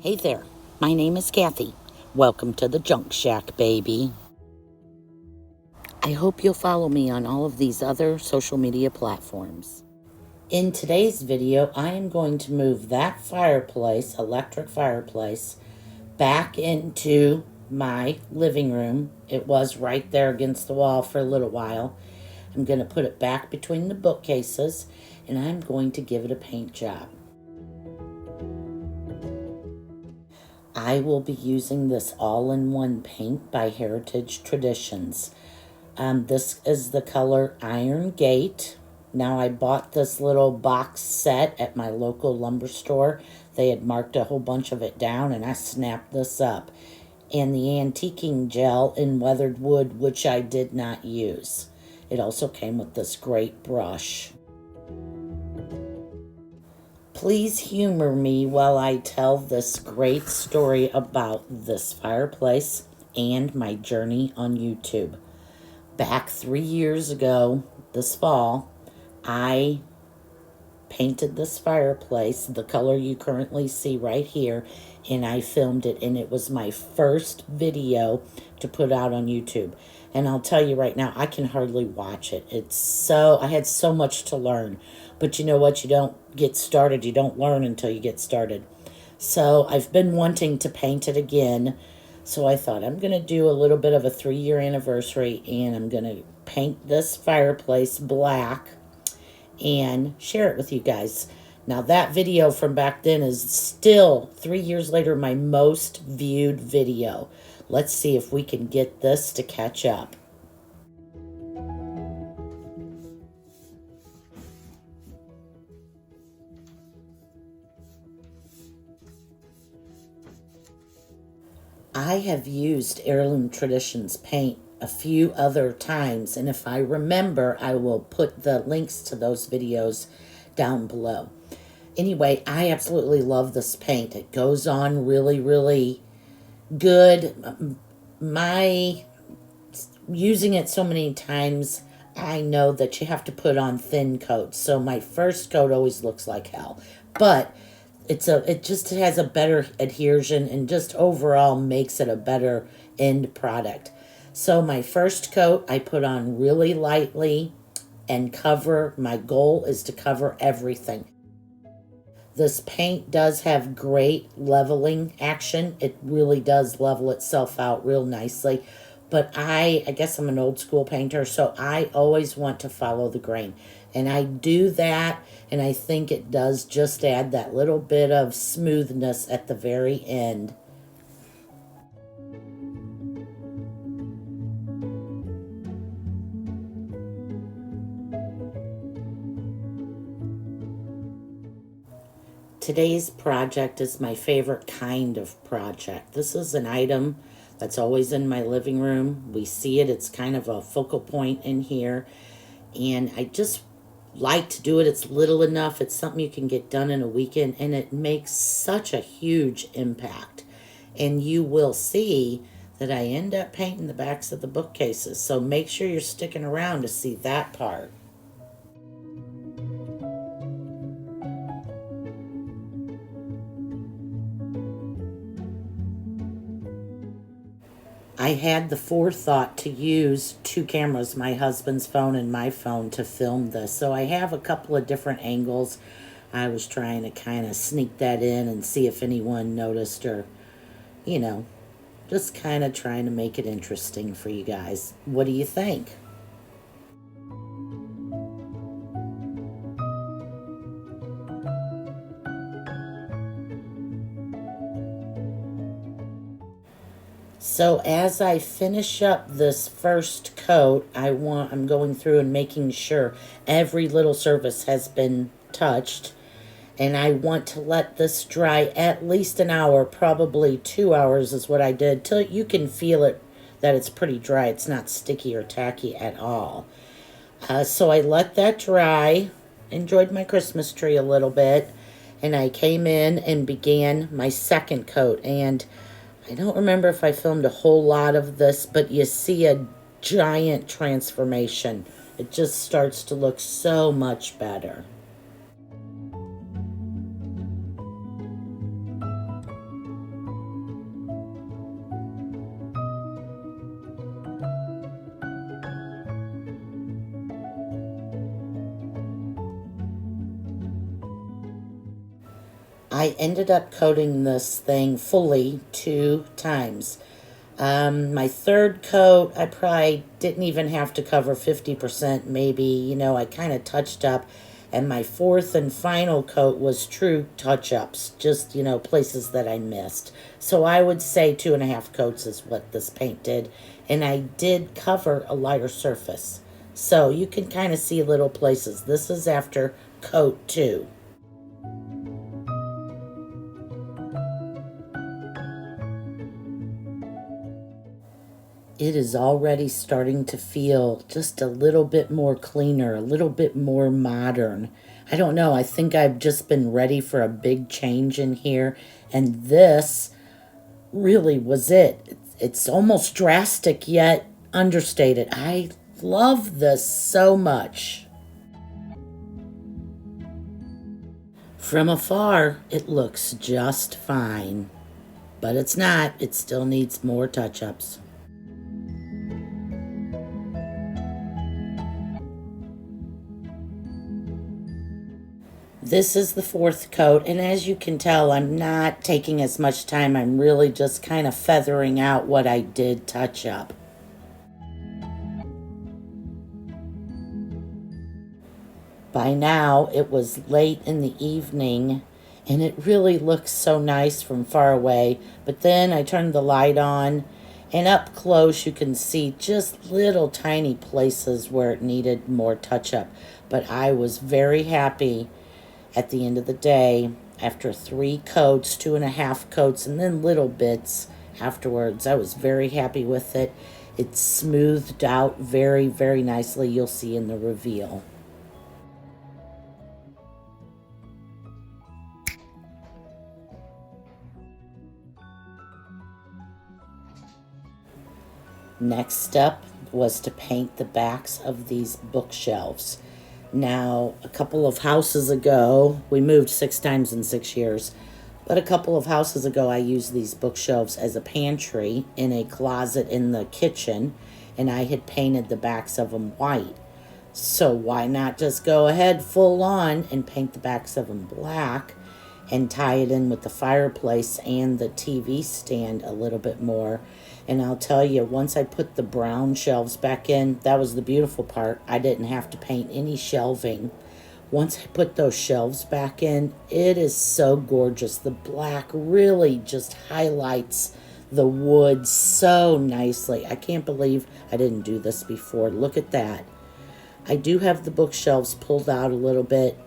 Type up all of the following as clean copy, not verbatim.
Hey there, my name is Kathy. Welcome to the Junk Shack, baby. I hope you'll follow me on all of these other social media platforms. In today's video, I am going to move that fireplace, electric fireplace, back into my living room. It was right there against the wall for a little while. I'm going to put it back between the bookcases, and I'm going to give it a paint job. I will be using this all-in-one paint by Heritage Traditions. This is the color Iron Gate. Now, I bought this little box set at my local lumber store. They had marked a whole bunch of it down, and I snapped this up. And the antiquing gel in weathered wood, which I did not use. It also came with this great brush. Please humor me while I tell this great story about this fireplace and my journey on YouTube. Back 3 years ago, this fall, I painted this fireplace, the color you currently see right here, and I filmed it, and it was my first video to put out on YouTube. And I'll tell you right now, I can hardly watch it. I had so much to learn. But you know what? You don't get started. You don't learn until you get started. So I've been wanting to paint it again. So I thought I'm going to do a little bit of a 3-year anniversary, and I'm going to paint this fireplace black and share it with you guys. Now, that video from back then is still, 3 years later, my most viewed video. Let's see if we can get this to catch up. I have used Heirloom Traditions paint a few other times, and if I remember, I will put the links to those videos down below. Anyway, I absolutely love this paint. It goes on really, really good. Using it so many times, I know that you have to put on thin coats. So my first coat always looks like hell. But it just has a better adhesion and just overall makes it a better end product. So my first coat I put on really lightly and my goal is to cover everything. This paint does have great leveling action. It really does level itself out real nicely. But I guess I'm an old school painter, so I always want to follow the grain. And I do that, and I think it does just add that little bit of smoothness at the very end. Today's project is my favorite kind of project. This is an item that's always in my living room. We see it. It's kind of a focal point in here. And I just like to do it. It's little enough. It's something you can get done in a weekend. And it makes such a huge impact. And you will see that I end up painting the backs of the bookcases. So make sure you're sticking around to see that part. I had the forethought to use 2 cameras, my husband's phone and my phone, to film this. So I have a couple of different angles. I was trying to kind of sneak that in and see if anyone noticed or, just kind of trying to make it interesting for you guys. What do you think? So as I finish up this first coat, I'm going through and making sure every little surface has been touched. And I want to let this dry at least an hour, probably 2 hours is what I did, till you can feel it, that it's pretty dry. It's not sticky or tacky at all. So I let that dry, enjoyed my Christmas tree a little bit, and I came in and began my second coat. And I don't remember if I filmed a whole lot of this, but you see a giant transformation. It just starts to look so much better. I ended up coating this thing fully 2 times. My third coat, I probably didn't even have to cover 50%, maybe. I kind of touched up. And my fourth and final coat was true touch-ups, just, places that I missed. So I would say 2.5 coats is what this paint did. And I did cover a lighter surface. So you can kind of see little places. This is after coat 2. It is already starting to feel just a little bit more cleaner, a little bit more modern. I don't know, I think I've just been ready for a big change in here, and this really was it. It's almost drastic yet understated. I love this so much. From afar, it looks just fine, but it's not. It still needs more touch-ups. This is the fourth coat, and as you can tell, I'm not taking as much time. I'm really just kind of feathering out what I did touch up. By now, it was late in the evening, and it really looks so nice from far away. But then I turned the light on, and up close you can see just little tiny places where it needed more touch-up. But I was very happy at the end of the day, after 3 coats, 2.5 coats, and then little bits afterwards. I was very happy with it. It smoothed out very, very nicely. You'll see in the reveal. Next step was to paint the backs of these bookshelves. Now, a couple of houses ago, we moved 6 times in 6 years, but a couple of houses ago I used these bookshelves as a pantry in a closet in the kitchen, and I had painted the backs of them white. So why not just go ahead full on and paint the backs of them black and tie it in with the fireplace and the TV stand a little bit more. And I'll tell you, once I put the brown shelves back in, that was the beautiful part. I didn't have to paint any shelving. Once I put those shelves back in, it is so gorgeous. The black really just highlights the wood so nicely. I can't believe I didn't do this before. Look at that. I do have the bookshelves pulled out a little bit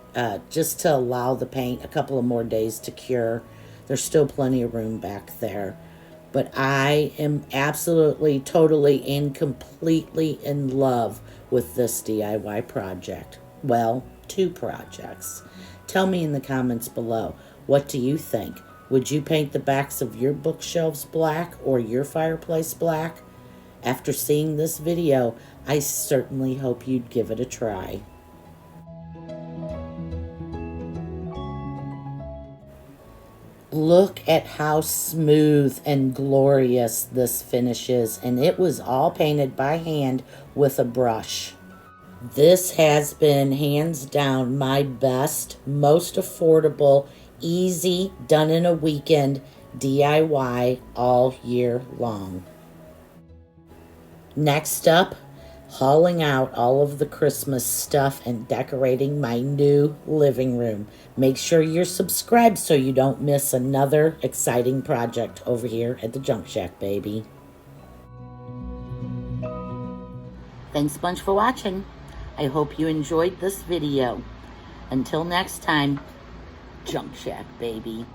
just to allow the paint a couple of more days to cure. There's still plenty of room back there. But I am absolutely, totally, and completely in love with this DIY project. Well, 2 projects. Tell me in the comments below, what do you think? Would you paint the backs of your bookshelves black or your fireplace black? After seeing this video, I certainly hope you'd give it a try. Look at how smooth and glorious this finish is, and it was all painted by hand with a brush. This has been hands down my best, most affordable, easy, done in a weekend DIY all year long. Next up, hauling out all of the Christmas stuff and decorating my new living room. Make sure you're subscribed so you don't miss another exciting project over here at the Junk Shack, baby. Thanks a bunch for watching. I hope you enjoyed this video. Until next time, Junk Shack, baby.